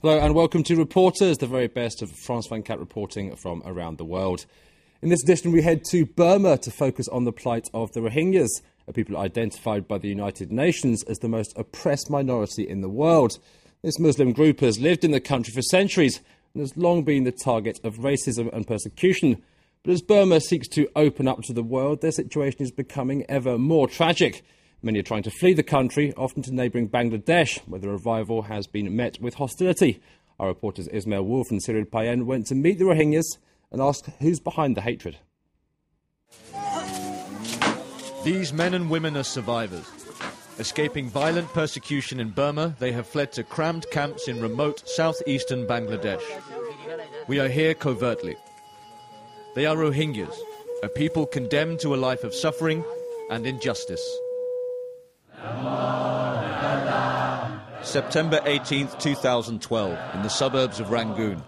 Hello and welcome to Reporters, the very best of France 24 reporting from around the world. In this edition we head to Burma to focus on the plight of the Rohingyas, a people identified by the United Nations as the most oppressed minority in the world. This Muslim group has lived in the country for centuries and has long been the target of racism and persecution. But as Burma seeks to open up to the world, their situation is becoming ever more tragic. Many are trying to flee the country, often to neighbouring Bangladesh, where the revival has been met with hostility. Our reporters Ismail Wolf and Cyril Payen went to meet the Rohingyas and ask who's behind the hatred. These men and women are survivors. Escaping violent persecution in Burma, they have fled to crammed camps in remote southeastern Bangladesh. We are here covertly. They are Rohingyas, a people condemned to a life of suffering and injustice. September 18th, 2012, in the suburbs of Rangoon.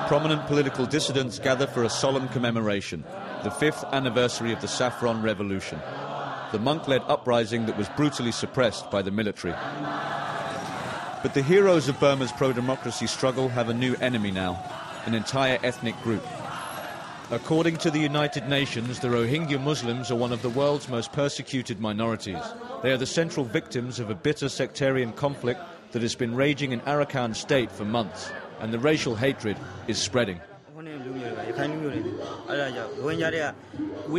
Prominent political dissidents gather for a solemn commemoration, the 5th anniversary of the Saffron Revolution, the monk-led uprising that was brutally suppressed by the military. But the heroes of Burma's pro-democracy struggle have a new enemy now, an entire ethnic group. According to the United Nations, the Rohingya Muslims are one of the world's most persecuted minorities. They are the central victims of a bitter sectarian conflict that has been raging in Arakan state for months, and the racial hatred is spreading. We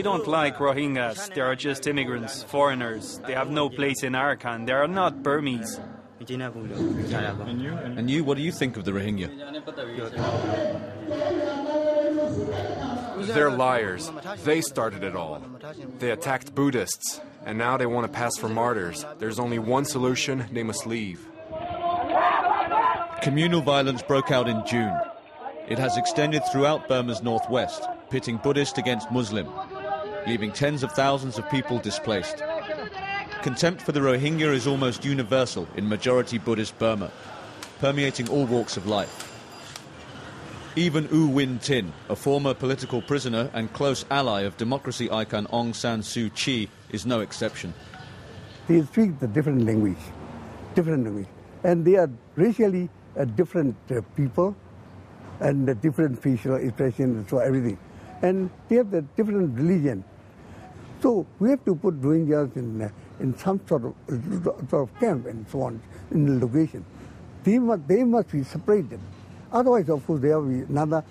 don't like Rohingyas. They are just immigrants, foreigners. They have no place in Arakan. They are not Burmese. And you, what do you think of the Rohingya? They're liars. They started it all. They attacked Buddhists, and now they want to pass for martyrs. There's only one solution: they must leave. Communal violence broke out in June. It has extended throughout Burma's northwest, pitting Buddhist against Muslim, leaving tens of thousands of people displaced. Contempt for the Rohingya is almost universal in majority Buddhist Burma, permeating all walks of life. Even U Win Tin, a former political prisoner and close ally of democracy icon Aung San Suu Kyi, is no exception. They speak the different language, and they are racially different people and different facial expressions, so everything. And they have the different religion. So we have to put Rohingyas in some sort of camp and so on, in the location. They must be separated. Otherwise, of course, there will be another,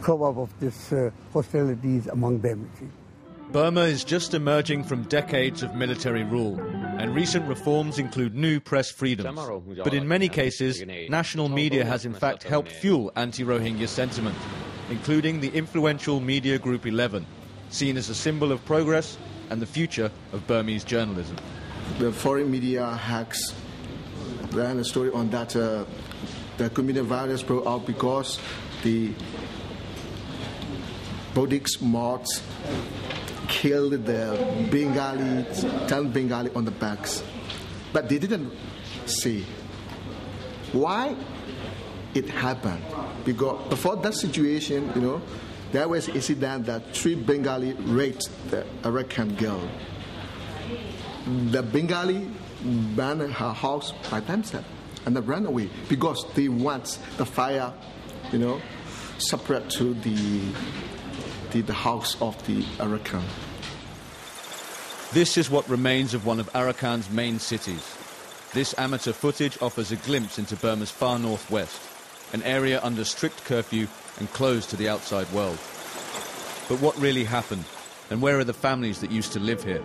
cover-up of this hostilities among them. Burma is just emerging from decades of military rule, and recent reforms include new press freedoms. But in many cases, national media has in fact helped fuel anti-Rohingya sentiment, including the influential media Group 11, seen as a symbol of progress and the future of Burmese journalism. The foreign media hacks ran a story on that the community virus broke out because the Buddhist monks killed the Bengali, 10 Bengali on the backs. But they didn't say why it happened. Because before that situation, there was an incident that 3 Bengali raped the Arakan girl. The Bengali burned her house by themselves and they ran away because they want the fire, separate to the house of the Arakan. This is what remains of one of Arakan's main cities. This amateur footage offers a glimpse into Burma's far northwest, an area under strict curfew and closed to the outside world. But what really happened, and where are the families that used to live here?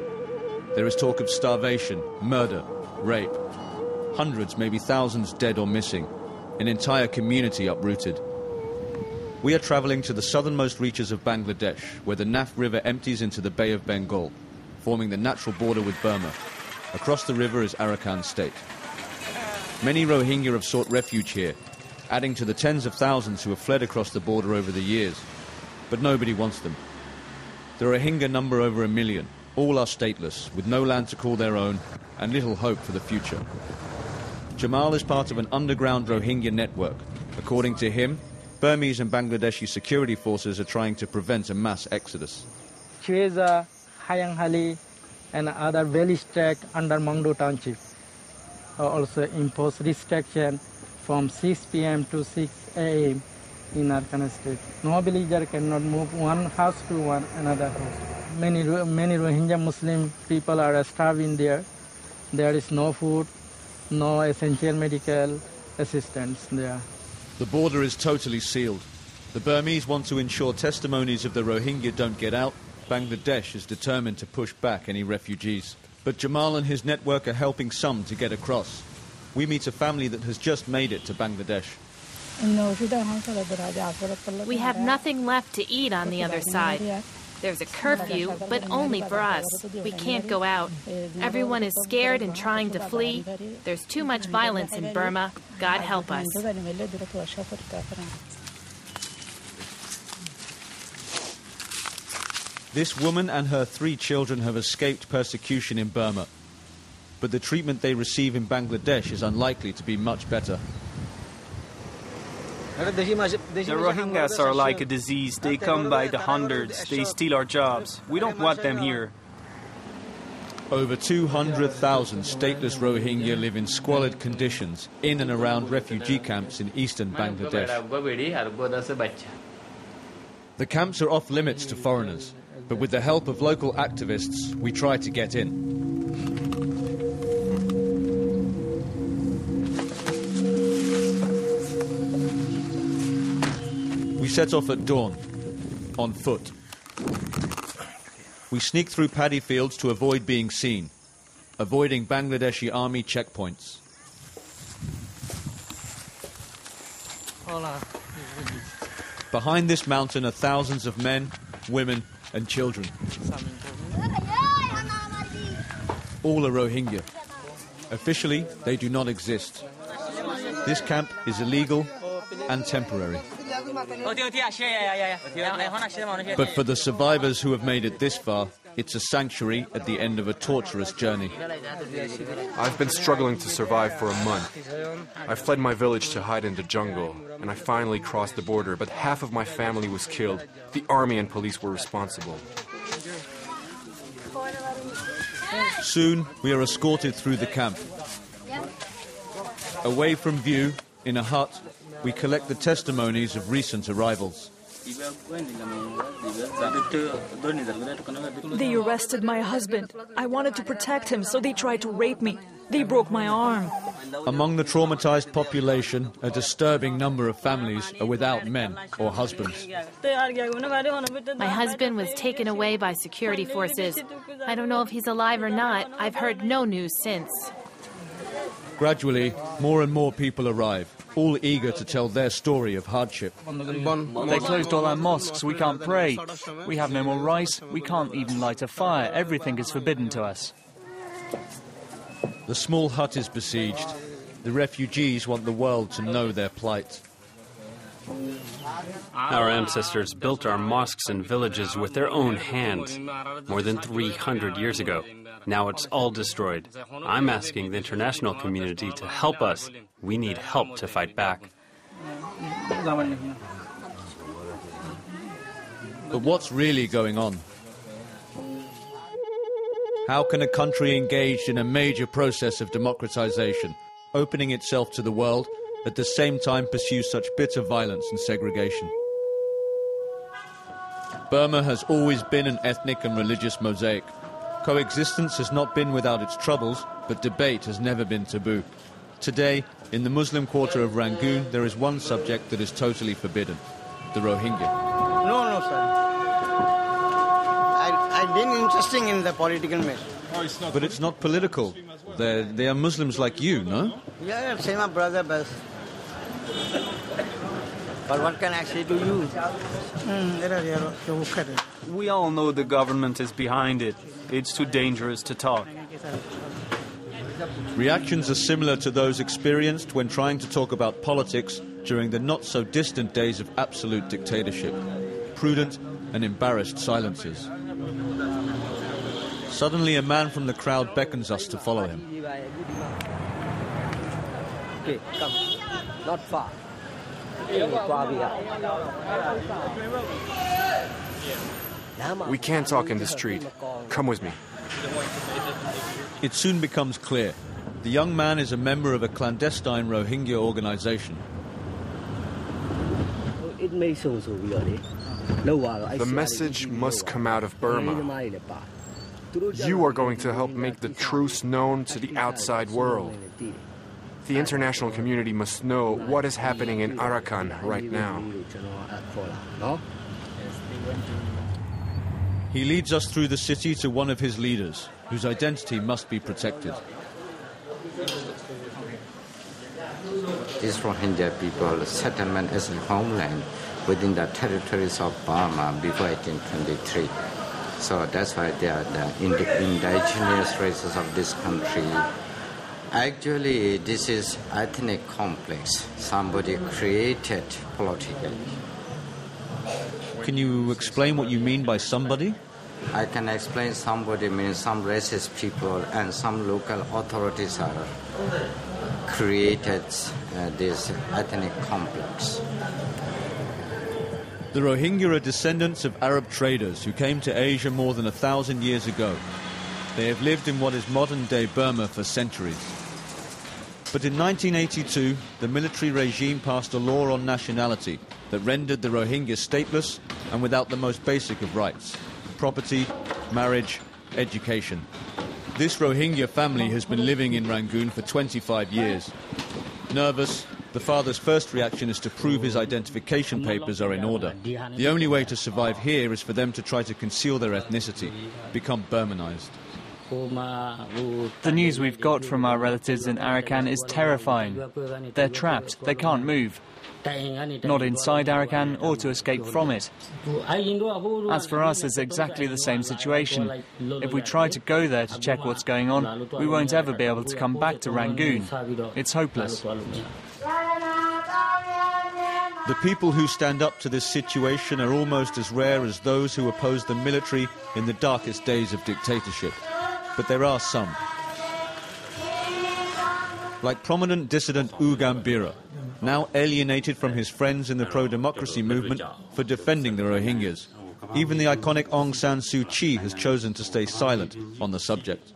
There is talk of starvation, murder, rape. Hundreds, maybe thousands dead or missing, an entire community uprooted. We are travelling to the southernmost reaches of Bangladesh, where the Naf River empties into the Bay of Bengal, forming the natural border with Burma. Across the river is Arakan state. Many Rohingya have sought refuge here, adding to the tens of thousands who have fled across the border over the years. But nobody wants them. The Rohingya number over 1 million. All are stateless, with no land to call their own, and little hope for the future. Jamal is part of an underground Rohingya network. According to him, Burmese and Bangladeshi security forces are trying to prevent a mass exodus. Chweza, Hayanghali, and other village tracts under Mangdo Township also impose restriction from 6 p.m. to 6 a.m. in Arakan state. No villager cannot move one house to another house. Many Rohingya Muslim people are starving there. There is no food, no essential medical assistance there. The border is totally sealed. The Burmese want to ensure testimonies of the Rohingya don't get out. Bangladesh is determined to push back any refugees. But Jamal and his network are helping some to get across. We meet a family that has just made it to Bangladesh. We have nothing left to eat on the other side. There's a curfew, but only for us. We can't go out. Everyone is scared and trying to flee. There's too much violence in Burma. God help us. This woman and her 3 children have escaped persecution in Burma. But the treatment they receive in Bangladesh is unlikely to be much better. The Rohingyas are like a disease. They come by the hundreds. They steal our jobs. We don't want them here. Over 200,000 stateless Rohingya live in squalid conditions in and around refugee camps in eastern Bangladesh. The camps are off limits to foreigners, but with the help of local activists, we try to get in. We set off at dawn, on foot. We sneak through paddy fields to avoid being seen, avoiding Bangladeshi army checkpoints. Behind this mountain are thousands of men, women and children. All are Rohingya. Officially, they do not exist. This camp is illegal and temporary. But for the survivors who have made it this far, it's a sanctuary at the end of a torturous journey. I've been struggling to survive for a month. I fled my village to hide in the jungle, and I finally crossed the border, but half of my family was killed. The army and police were responsible. Soon, we are escorted through the camp. Away from view, in a hut, we collect the testimonies of recent arrivals. They arrested my husband. I wanted to protect him, so they tried to rape me. They broke my arm. Among the traumatized population, a disturbing number of families are without men or husbands. My husband was taken away by security forces. I don't know if he's alive or not. I've heard no news since. Gradually, more and more people arrive, all eager to tell their story of hardship. They closed all our mosques, we can't pray. We have no more rice, we can't even light a fire. Everything is forbidden to us. The small hut is besieged. The refugees want the world to know their plight. Our ancestors built our mosques and villages with their own hands more than 300 years ago. Now it's all destroyed. I'm asking the international community to help us. We need help to fight back. But what's really going on? How can a country engaged in a major process of democratization, opening itself to the world, at the same time pursue such bitter violence and segregation? Burma has always been an ethnic and religious mosaic. Coexistence has not been without its troubles, but debate has never been taboo. Today, in the Muslim quarter of Rangoon, there is one subject that is totally forbidden: the Rohingya. No, sir. I've been interested in the political matter. But it's not political. They are Muslims like you, no? Yeah, same brother, but what can I say to you? We all know the government is behind it. It's too dangerous to talk. Reactions are similar to those experienced when trying to talk about politics during the not-so-distant days of absolute dictatorship. Prudent and embarrassed silences. Suddenly, a man from the crowd beckons us to follow him. Okay, come. Not far. We can't talk in the street. Come with me. It soon becomes clear. The young man is a member of a clandestine Rohingya organization. The message must come out of Burma. You are going to help make the truth known to the outside world. The international community must know what is happening in Arakan right now. He leads us through the city to one of his leaders, whose identity must be protected. These Rohingya people settlement as a homeland within the territories of Burma before 1823. So that's why they are the indigenous races of this country. Actually, this is ethnic complex. Somebody created politically. Can you explain what you mean by somebody? I can explain somebody means some racist people and some local authorities are created this ethnic complex. The Rohingya are descendants of Arab traders who came to Asia more than 1,000 years ago. They have lived in what is modern-day Burma for centuries. But in 1982, the military regime passed a law on nationality that rendered the Rohingya stateless and without the most basic of rights: property, marriage, education. This Rohingya family has been living in Rangoon for 25 years. Nervous, the father's first reaction is to prove his identification papers are in order. The only way to survive here is for them to try to conceal their ethnicity, become Burmanized. The news we've got from our relatives in Arakan is terrifying. They're trapped, they can't move. Not inside Arakan or to escape from it. As for us, it's exactly the same situation. If we try to go there to check what's going on, we won't ever be able to come back to Rangoon. It's hopeless. The people who stand up to this situation are almost as rare as those who oppose the military in the darkest days of dictatorship. But there are some. Like prominent dissident Ugam Bira, now alienated from his friends in the pro-democracy movement for defending the Rohingyas. Even the iconic Aung San Suu Kyi has chosen to stay silent on the subject.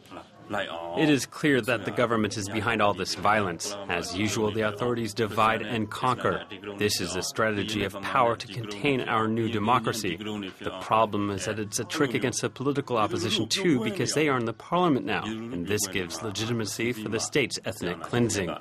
It is clear that the government is behind all this violence. As usual, the authorities divide and conquer. This is a strategy of power to contain our new democracy. The problem is that it's a trick against the political opposition too, because they are in the parliament now, and this gives legitimacy for the state's ethnic cleansing.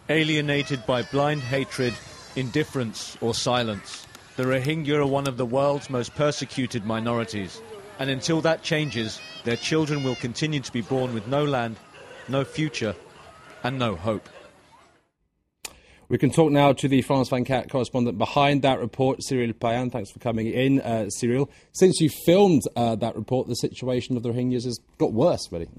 Alienated by blind hatred, indifference or silence, the Rohingya are one of the world's most persecuted minorities. And until that changes, their children will continue to be born with no land, no future, and no hope. We can talk now to the France 24 correspondent behind that report, Cyril Payan. Thanks for coming in, Cyril. Since you filmed that report, the situation of the Rohingyas has got worse, really.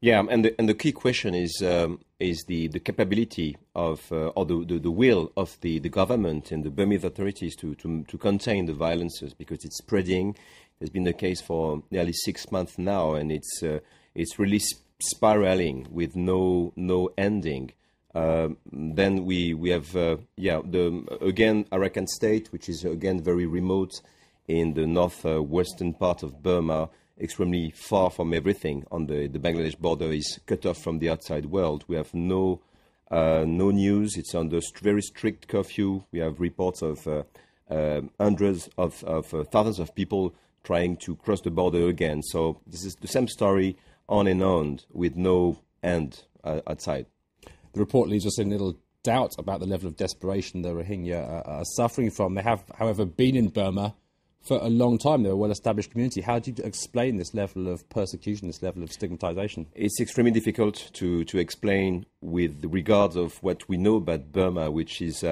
Yeah, and the key question is the capability of or the will of the government and the Burmese authorities to contain the violences, because it's spreading. It's been the case for nearly 6 months now, and it's really spiraling with no ending. Then we have again Arakan State, which is again very remote in the northwestern part of Burma, extremely far from everything on the Bangladesh border, is cut off from the outside world. We have no news. It's under very strict curfew. We have reports of hundreds of thousands of people trying to cross the border again. So this is the same story on and on with no end outside. The report leaves us in little doubt about the level of desperation the Rohingya are suffering from. They have, however, been in Burma for a long time. They're a well-established community. How do you explain this level of persecution, this level of stigmatization? It's extremely difficult to explain with regards of what we know about Burma, which is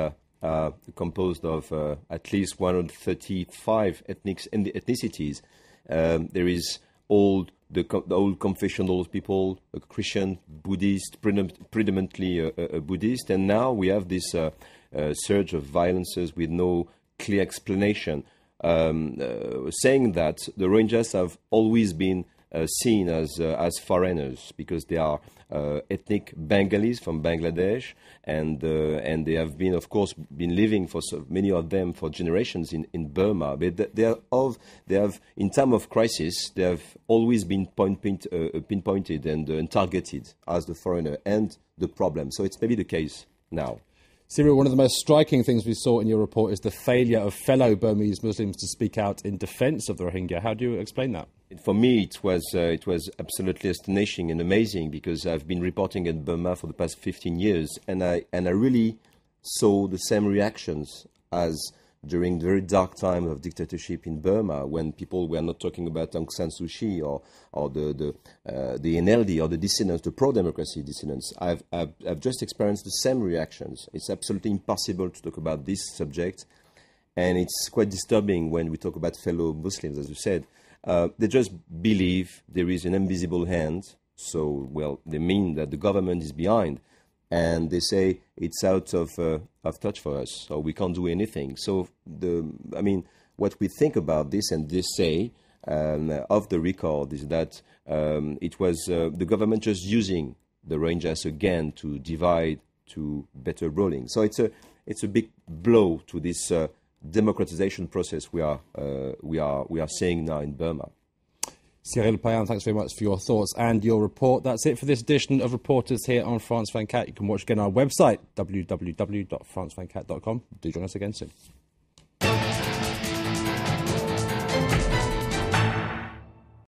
composed of at least 135 ethnicities. There is all the old confessional people, Christian, Buddhist, predominantly Buddhist, and now we have this surge of violences with no clear explanation, saying that the Rohingyas have always been seen as foreigners because they are ethnic Bengalis from Bangladesh, and they have been, of course, living for many of them for generations in Burma. But they have, in time of crisis, they have always been pinpointed and targeted as the foreigner and the problem. So it's maybe the case now. Cyril, one of the most striking things we saw in your report is the failure of fellow Burmese Muslims to speak out in defence of the Rohingya. How do you explain that? For me, it was absolutely astonishing and amazing because I've been reporting in Burma for the past 15 years, and I really saw the same reactions as during the very dark time of dictatorship in Burma, when people were not talking about Aung San Suu Kyi or the NLD or the dissidents, the pro-democracy dissidents. I've just experienced the same reactions. It's absolutely impossible to talk about this subject, and it's quite disturbing when we talk about fellow Muslims, as you said. They just believe there is an invisible hand, so, well, they mean that the government is behind, and they say it's out of touch for us, so we can't do anything. So, what we think about this, and they say, of the record, is that it was the government just using the Rohingyas again to divide, to better ruling. So it's a big blow to this democratization process we are seeing now in Burma. Cyril Payan, thanks very much for your thoughts and your report. That's it for this edition of Reporters here on France 24. You can watch again on our website, www.france24.com. Do join us again soon.